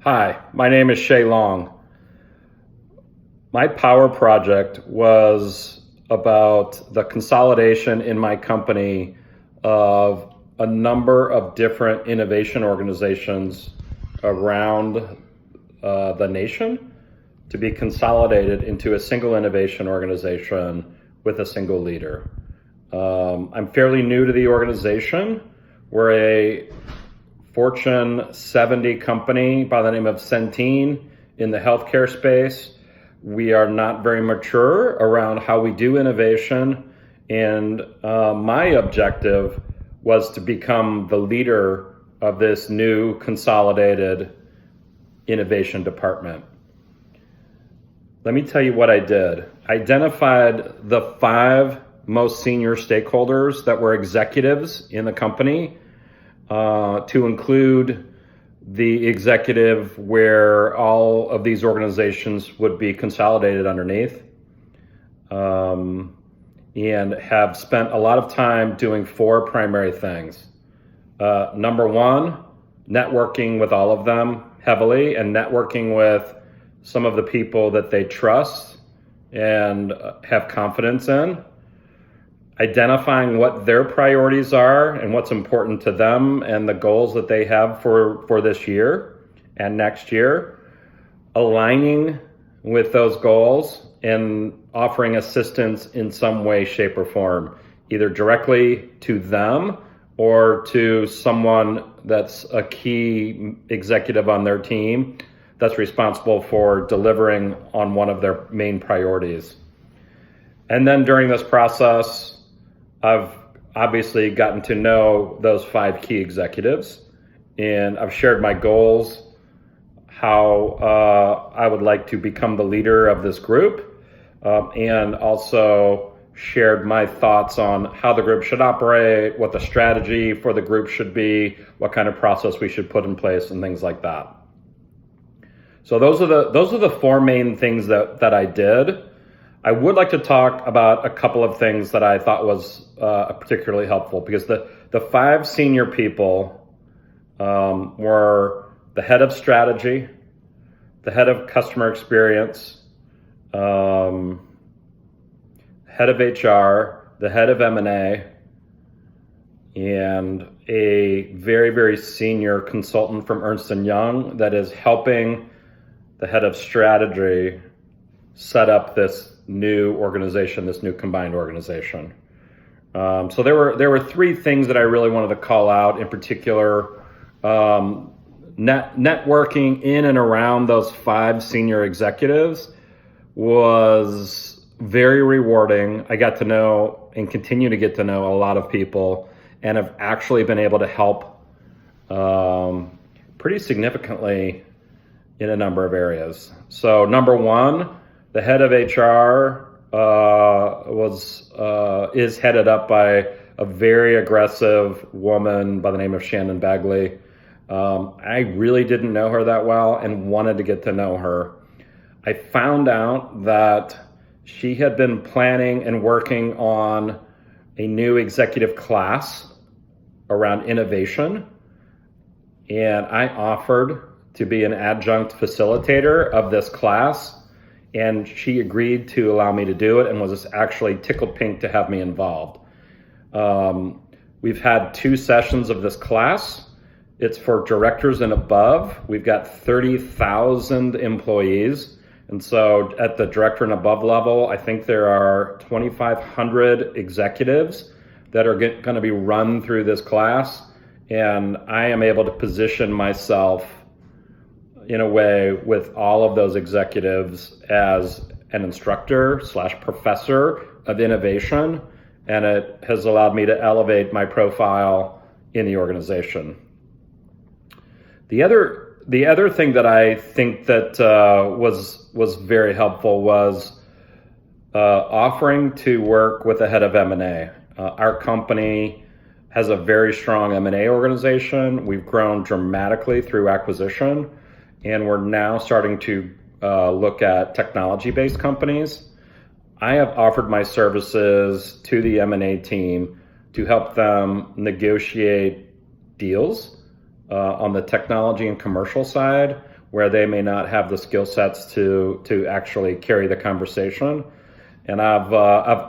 Hi, my name is Shea. My power project was about the consolidation in my company of a number of different innovation organizations around the nation to be consolidated into a single innovation organization with a single leader. I'm fairly new to the organization. We're a Fortune 70 company by the name of Centene in the healthcare space. We are not very mature around how we do innovation, and my objective was to become the leader of this new consolidated innovation department. Let me tell you what I did. I identified the 5 most senior stakeholders that were executives in the company, to include the executive where all of these organizations would be consolidated underneath, and have spent a lot of time doing 4 primary things. Number 1, networking with all of them heavily and networking with some of the people that they trust and have confidence in. Identifying what their priorities are and what's important to them and the goals that they have for this year and next year, aligning with those goals and offering assistance in some way, shape, or form, either directly to them or to someone that's a key executive on their team that's responsible for delivering on one of their main priorities. And then during this process, I've obviously gotten to know those 5 key executives, and I've shared my goals, how I would like to become the leader of this group, and also shared my thoughts on how the group should operate, what the strategy for the group should be, what kind of process we should put in place, and things like that. So those are the 4 main things that I did. I would like to talk about a couple of things that I thought was particularly helpful, because the 5 senior people were the head of strategy, the head of customer experience, head of HR, the head of M&A, and a very, very senior consultant from Ernst & Young that is helping the head of strategy set up this new organization, this new combined organization. So there were 3 things that I really wanted to call out in particular. Networking in and around those 5 senior executives was very rewarding. I got to know and continue to get to know a lot of people, and have actually been able to help pretty significantly in a number of areas. So number 1, the head of HR is headed up by a very aggressive woman by the name of Shannon Bagley. I really didn't know her that well and wanted to get to know her. I found out that she had been planning and working on a new executive class around innovation, and I offered to be an adjunct facilitator of this class. And she agreed to allow me to do it and was actually tickled pink to have me involved. We've had 2 sessions of this class. It's for directors and above. We've got 30,000 employees. And so at the director and above level, I think there are 2,500 executives that are going to be run through this class. And I am able to position myself in a way with all of those executives as an instructor / professor of innovation, and it has allowed me to elevate my profile in the organization. The other thing that I think that was very helpful was offering to work with the head of M&A. Our company has a very strong M&A organization. We've grown dramatically through acquisition, and we're now starting to look at technology-based companies. I have offered my services to the M&A team to help them negotiate deals on the technology and commercial side where they may not have the skill sets to actually carry the conversation. And I've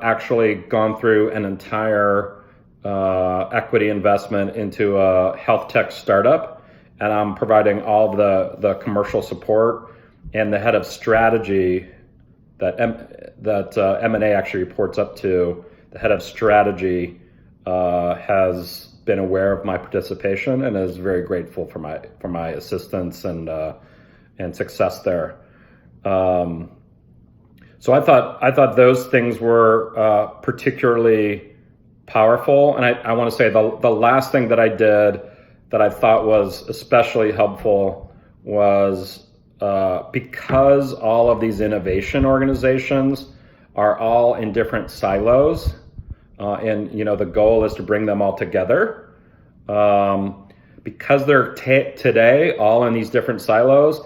actually gone through an entire equity investment into a health tech startup, and I'm providing all the commercial support, and the head of strategy that M&A actually reports up to. The head of strategy has been aware of my participation and is very grateful for my assistance and success there. So I thought those things were particularly powerful. And I want to say the last thing that I did that I thought was especially helpful was because all of these innovation organizations are all in different silos, and the goal is to bring them all together. Because they're today all in these different silos,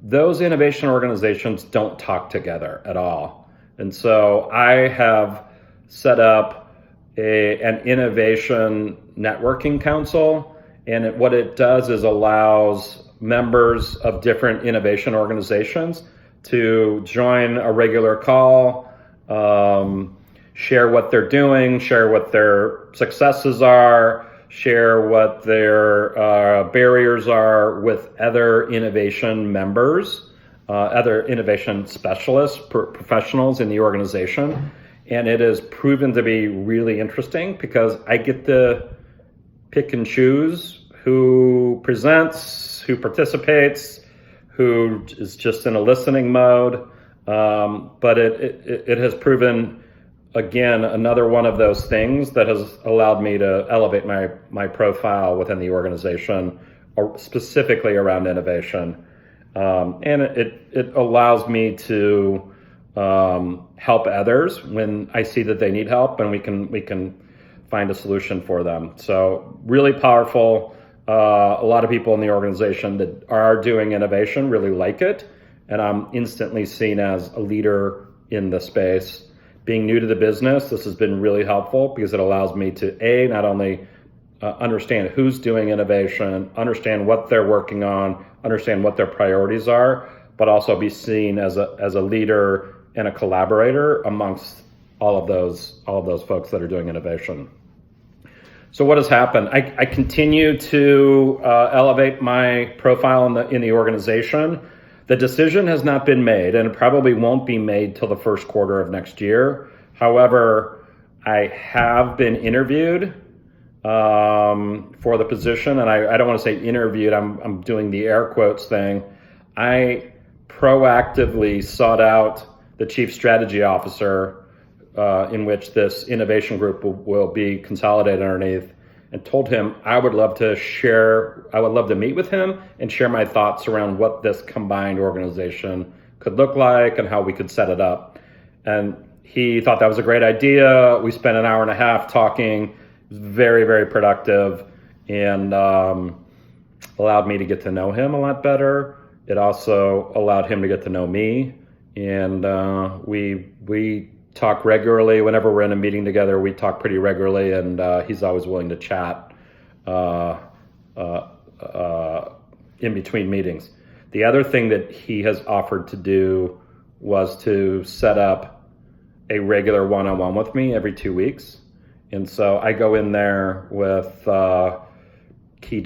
those innovation organizations don't talk together at all. And so I have set up an innovation networking council, and what it does is allows members of different innovation organizations to join a regular call, share what they're doing, share what their successes are, share what their barriers are with other innovation members, other innovation specialists, professionals in the organization. And it has proven to be really interesting because I get to pick and choose who presents, who participates, who is just in a listening mode. But it has proven, again, another one of those things that has allowed me to elevate my profile within the organization, or specifically around innovation. And it allows me to help others when I see that they need help, and we can find a solution for them. So really powerful. A lot of people in the organization that are doing innovation really like it, and I'm instantly seen as a leader in the space. Being new to the business, this has been really helpful because it allows me to not only understand who's doing innovation, understand what they're working on, understand what their priorities are, but also be seen as a leader and a collaborator amongst all of those folks that are doing innovation. So what has happened? I continue to elevate my profile in the organization. The decision has not been made, and it probably won't be made till the first quarter of next year. However, I have been interviewed for the position, and I don't want to say interviewed. I'm doing the air quotes thing. I proactively sought out the chief strategy officer, in which this innovation group will be consolidated underneath, and told him I would love to meet with him and share my thoughts around what this combined organization could look like and how we could set it up. And he thought that was a great idea. We spent an hour and a half talking. It was very, very productive, and allowed me to get to know him a lot better. It also allowed him to get to know me, and we talk regularly. Whenever we're in a meeting together, we talk pretty regularly, and he's always willing to chat in between meetings. The other thing that he has offered to do was to set up a regular one-on-one with me every 2 weeks. And so I go in there with key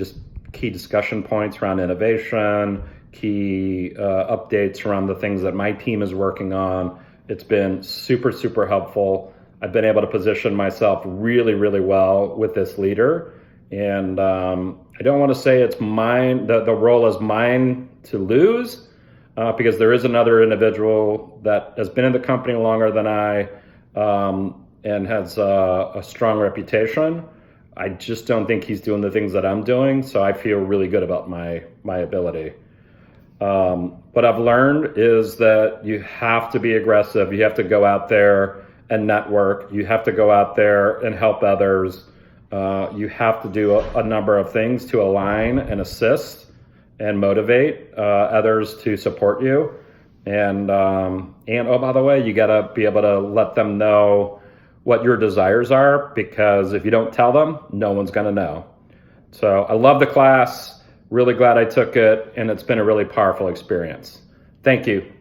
discussion points around innovation, key updates around the things that my team is working on. It's been super, super helpful. I've been able to position myself really, really well with this leader. And I don't want to say it's mine, the role is mine to lose, because there is another individual that has been in the company longer than I, and has a strong reputation. I just don't think he's doing the things that I'm doing, so I feel really good about my ability. What I've learned is that you have to be aggressive. You have to go out there and network. You have to go out there and help others. You have to do a number of things to align and assist and motivate others to support you. And oh, by the way, you got to be able to let them know what your desires are, because if you don't tell them, no one's going to know. So I love the class. Really glad I took it, and it's been a really powerful experience. Thank you.